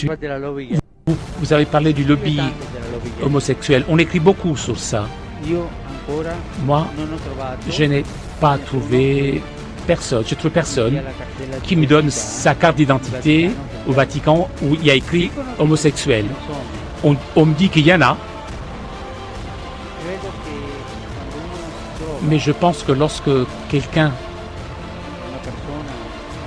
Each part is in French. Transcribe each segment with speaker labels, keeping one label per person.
Speaker 1: homosexuel. Vous avez parlé du lobby homosexuel. On écrit beaucoup sur ça. Moi, je n'ai pas trouvé personne, je trouve personne qui me donne sa carte d'identité au Vatican où il y a écrit homosexuel. On me dit qu'il y en a, mais je pense que lorsque quelqu'un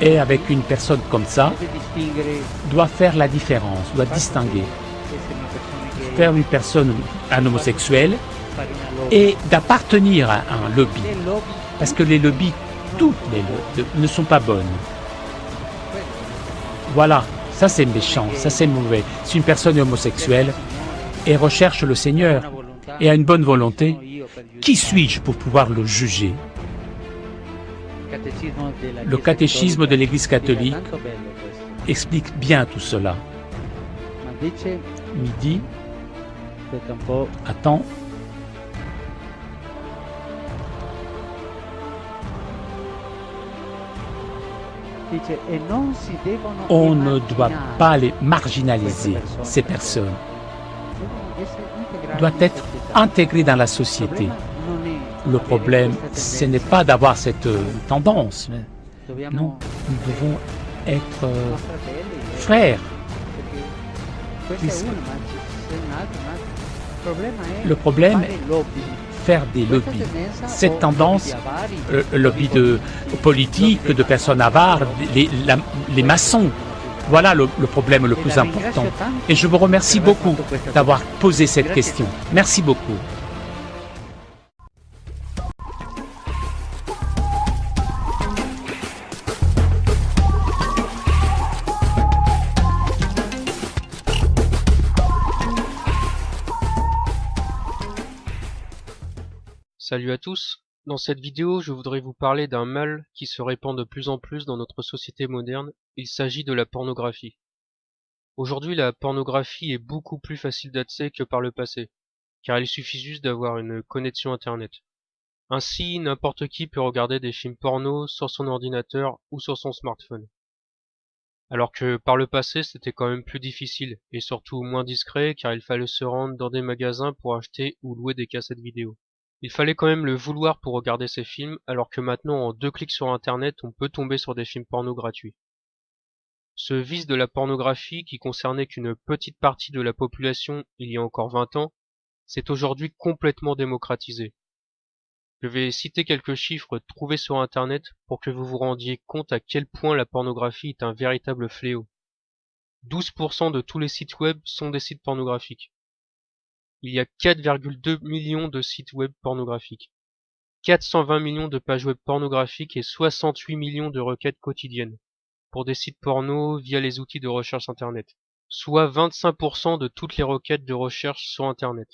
Speaker 1: est avec une personne comme ça, doit faire la différence, doit distinguer. Faire une personne, un homosexuel, et d'appartenir à un lobby. Parce que les lobbies, toutes les lobbies, ne sont pas bonnes. Voilà, ça c'est méchant, ça c'est mauvais. Si une personne est homosexuelle et recherche le Seigneur et a une bonne volonté, qui suis-je pour pouvoir le juger? Le catéchisme de l'Église catholique explique bien tout cela. Midi, attends. On ne doit pas les marginaliser, ces personnes. Doivent être intégrées dans la société. Le problème, ce n'est pas d'avoir cette tendance. Non, nous devons être frères. Le problème est faire des lobbies. Cette tendance, lobby de politique, de personnes avares, les maçons, voilà le problème le plus important. Et je vous remercie beaucoup d'avoir posé cette question. Merci beaucoup.
Speaker 2: Salut à tous, dans cette vidéo je voudrais vous parler d'un mal qui se répand de plus en plus dans notre société moderne, il s'agit de la pornographie. Aujourd'hui la pornographie est beaucoup plus facile d'accès que par le passé, car il suffit juste d'avoir une connexion internet. Ainsi n'importe qui peut regarder des films porno sur son ordinateur ou sur son smartphone. Alors que par le passé c'était quand même plus difficile, et surtout moins discret car il fallait se rendre dans des magasins pour acheter ou louer des cassettes vidéo. Il fallait quand même le vouloir pour regarder ces films, alors que maintenant en 2 clics sur internet on peut tomber sur des films porno gratuits. Ce vice de la pornographie qui concernait qu'une petite partie de la population il y a encore 20 ans, s'est aujourd'hui complètement démocratisé. Je vais citer quelques chiffres trouvés sur internet pour que vous vous rendiez compte à quel point la pornographie est un véritable fléau. 12% de tous les sites web sont des sites pornographiques. Il y a 4,2 millions de sites web pornographiques, 420 millions de pages web pornographiques et 68 millions de requêtes quotidiennes pour des sites porno via les outils de recherche internet, soit 25% de toutes les requêtes de recherche sur internet.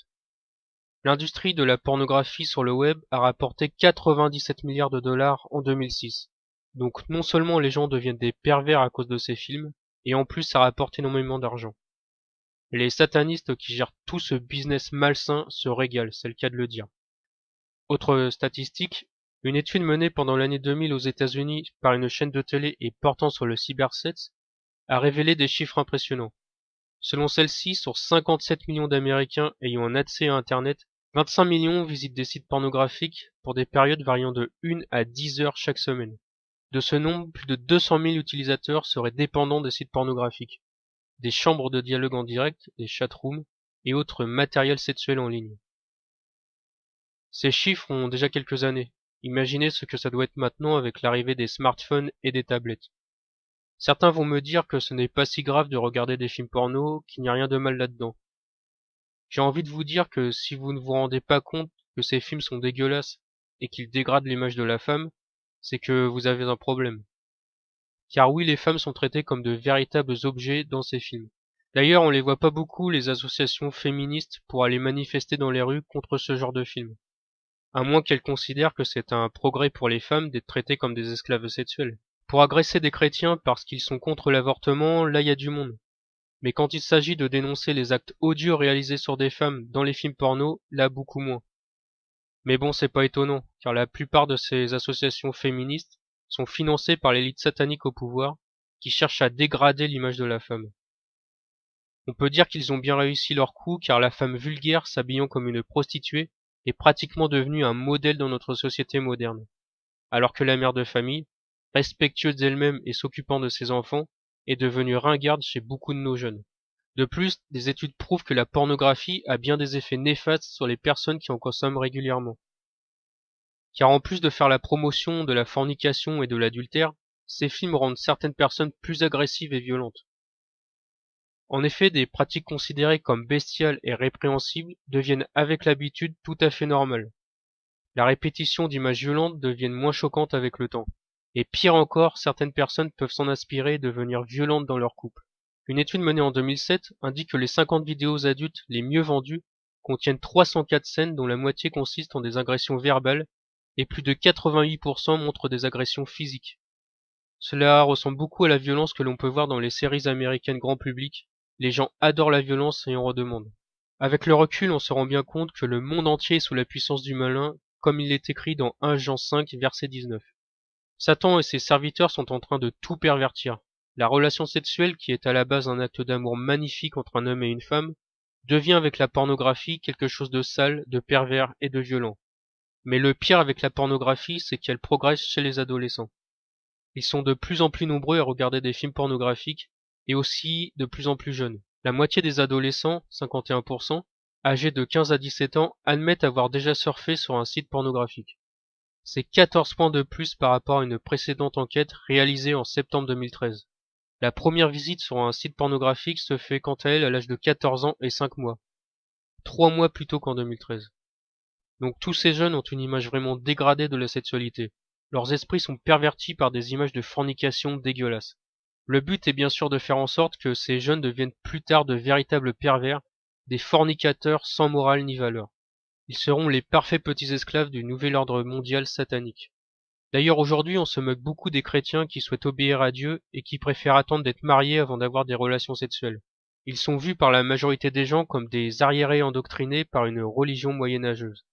Speaker 2: L'industrie de la pornographie sur le web a rapporté 97 milliards de dollars en 2006. Donc non seulement les gens deviennent des pervers à cause de ces films, et en plus ça rapporte énormément d'argent. Les satanistes qui gèrent tout ce business malsain se régalent, c'est le cas de le dire. Autre statistique, une étude menée pendant l'année 2000 aux États-Unis par une chaîne de télé et portant sur le cybersex a révélé des chiffres impressionnants. Selon celle-ci, sur 57 millions d'Américains ayant un accès à Internet, 25 millions visitent des sites pornographiques pour des périodes variant de 1 à 10 heures chaque semaine. De ce nombre, plus de 200 000 utilisateurs seraient dépendants des sites pornographiques, des chambres de dialogue en direct, des chatrooms et autres matériels sexuels en ligne. Ces chiffres ont déjà quelques années. Imaginez ce que ça doit être maintenant avec l'arrivée des smartphones et des tablettes. Certains vont me dire que ce n'est pas si grave de regarder des films porno, qu'il n'y a rien de mal là-dedans. J'ai envie de vous dire que si vous ne vous rendez pas compte que ces films sont dégueulasses et qu'ils dégradent l'image de la femme, c'est que vous avez un problème. Car oui, les femmes sont traitées comme de véritables objets dans ces films. D'ailleurs, on les voit pas beaucoup, les associations féministes, pour aller manifester dans les rues contre ce genre de films. À moins qu'elles considèrent que c'est un progrès pour les femmes d'être traitées comme des esclaves sexuels. Pour agresser des chrétiens parce qu'ils sont contre l'avortement, là il y a du monde. Mais quand il s'agit de dénoncer les actes odieux réalisés sur des femmes dans les films porno, là beaucoup moins. Mais bon, c'est pas étonnant, car la plupart de ces associations féministes sont financées par l'élite satanique au pouvoir, qui cherche à dégrader l'image de la femme. On peut dire qu'ils ont bien réussi leur coup car la femme vulgaire s'habillant comme une prostituée est pratiquement devenue un modèle dans notre société moderne, alors que la mère de famille, respectueuse d'elle-même et s'occupant de ses enfants, est devenue ringarde chez beaucoup de nos jeunes. De plus, des études prouvent que la pornographie a bien des effets néfastes sur les personnes qui en consomment régulièrement. Car en plus de faire la promotion de la fornication et de l'adultère, ces films rendent certaines personnes plus agressives et violentes. En effet, des pratiques considérées comme bestiales et répréhensibles deviennent avec l'habitude tout à fait normales. La répétition d'images violentes devient moins choquante avec le temps. Et pire encore, certaines personnes peuvent s'en inspirer et devenir violentes dans leur couple. Une étude menée en 2007 indique que les 50 vidéos adultes les mieux vendues contiennent 304 scènes dont la moitié consiste en des agressions verbales et plus de 88% montrent des agressions physiques. Cela ressemble beaucoup à la violence que l'on peut voir dans les séries américaines grand public. Les gens adorent la violence et en redemandent. Avec le recul, on se rend bien compte que le monde entier est sous la puissance du malin, comme il est écrit dans 1 Jean 5, verset 19. Satan et ses serviteurs sont en train de tout pervertir. La relation sexuelle, qui est à la base un acte d'amour magnifique entre un homme et une femme, devient avec la pornographie quelque chose de sale, de pervers et de violent. Mais le pire avec la pornographie, c'est qu'elle progresse chez les adolescents. Ils sont de plus en plus nombreux à regarder des films pornographiques, et aussi de plus en plus jeunes. La moitié des adolescents, 51%, âgés de 15 à 17 ans, admettent avoir déjà surfé sur un site pornographique. C'est 14 points de plus par rapport à une précédente enquête réalisée en septembre 2013. La première visite sur un site pornographique se fait quant à elle à l'âge de 14 ans et 5 mois. 3 mois plus tôt qu'en 2013. Donc tous ces jeunes ont une image vraiment dégradée de la sexualité. Leurs esprits sont pervertis par des images de fornication dégueulasses. Le but est bien sûr de faire en sorte que ces jeunes deviennent plus tard de véritables pervers, des fornicateurs sans morale ni valeur. Ils seront les parfaits petits esclaves du nouvel ordre mondial satanique. D'ailleurs aujourd'hui on se moque beaucoup des chrétiens qui souhaitent obéir à Dieu et qui préfèrent attendre d'être mariés avant d'avoir des relations sexuelles. Ils sont vus par la majorité des gens comme des arriérés endoctrinés par une religion moyenâgeuse.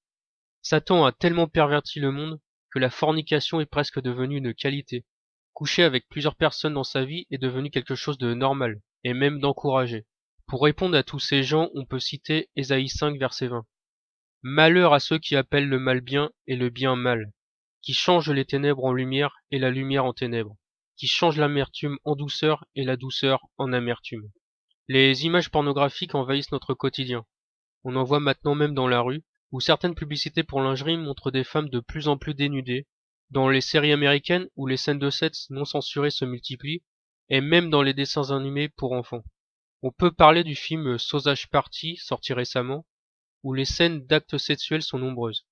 Speaker 2: Satan a tellement perverti le monde que la fornication est presque devenue une qualité. Coucher avec plusieurs personnes dans sa vie est devenu quelque chose de normal, et même d'encouragé. Pour répondre à tous ces gens, on peut citer Ésaïe 5, verset 20. Malheur à ceux qui appellent le mal bien et le bien mal, qui changent les ténèbres en lumière et la lumière en ténèbres, qui changent l'amertume en douceur et la douceur en amertume. Les images pornographiques envahissent notre quotidien. On en voit maintenant même dans la rue, où certaines publicités pour lingerie montrent des femmes de plus en plus dénudées, dans les séries américaines où les scènes de sexe non censurées se multiplient, et même dans les dessins animés pour enfants. On peut parler du film Sausage Party, sorti récemment, où les scènes d'actes sexuels sont nombreuses.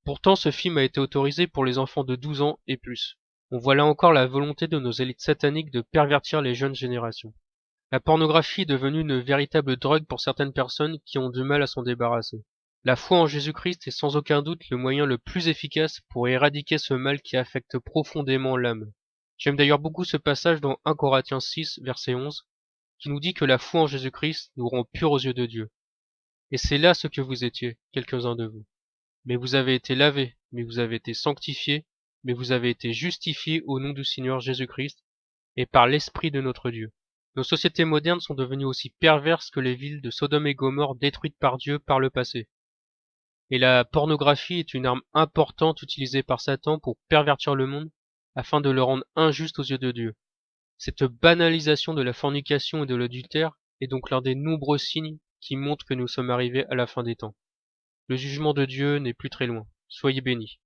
Speaker 2: Pourtant, ce film a été autorisé pour les enfants de 12 ans et plus. On voit là encore la volonté de nos élites sataniques de pervertir les jeunes générations. La pornographie est devenue une véritable drogue pour certaines personnes qui ont du mal à s'en débarrasser. La foi en Jésus-Christ est sans aucun doute le moyen le plus efficace pour éradiquer ce mal qui affecte profondément l'âme. J'aime d'ailleurs beaucoup ce passage dans 1 Corinthiens 6, verset 11, qui nous dit que la foi en Jésus-Christ nous rend purs aux yeux de Dieu. Et c'est là ce que vous étiez, quelques-uns de vous. Mais vous avez été lavés, mais vous avez été sanctifiés, mais vous avez été justifiés au nom du Seigneur Jésus-Christ et par l'Esprit de notre Dieu. Nos sociétés modernes sont devenues aussi perverses que les villes de Sodome et Gomorrhe détruites par Dieu par le passé. Et la pornographie est une arme importante utilisée par Satan pour pervertir le monde afin de le rendre injuste aux yeux de Dieu. Cette banalisation de la fornication et de l'adultère est donc l'un des nombreux signes qui montrent que nous sommes arrivés à la fin des temps. Le jugement de Dieu n'est plus très loin. Soyez bénis.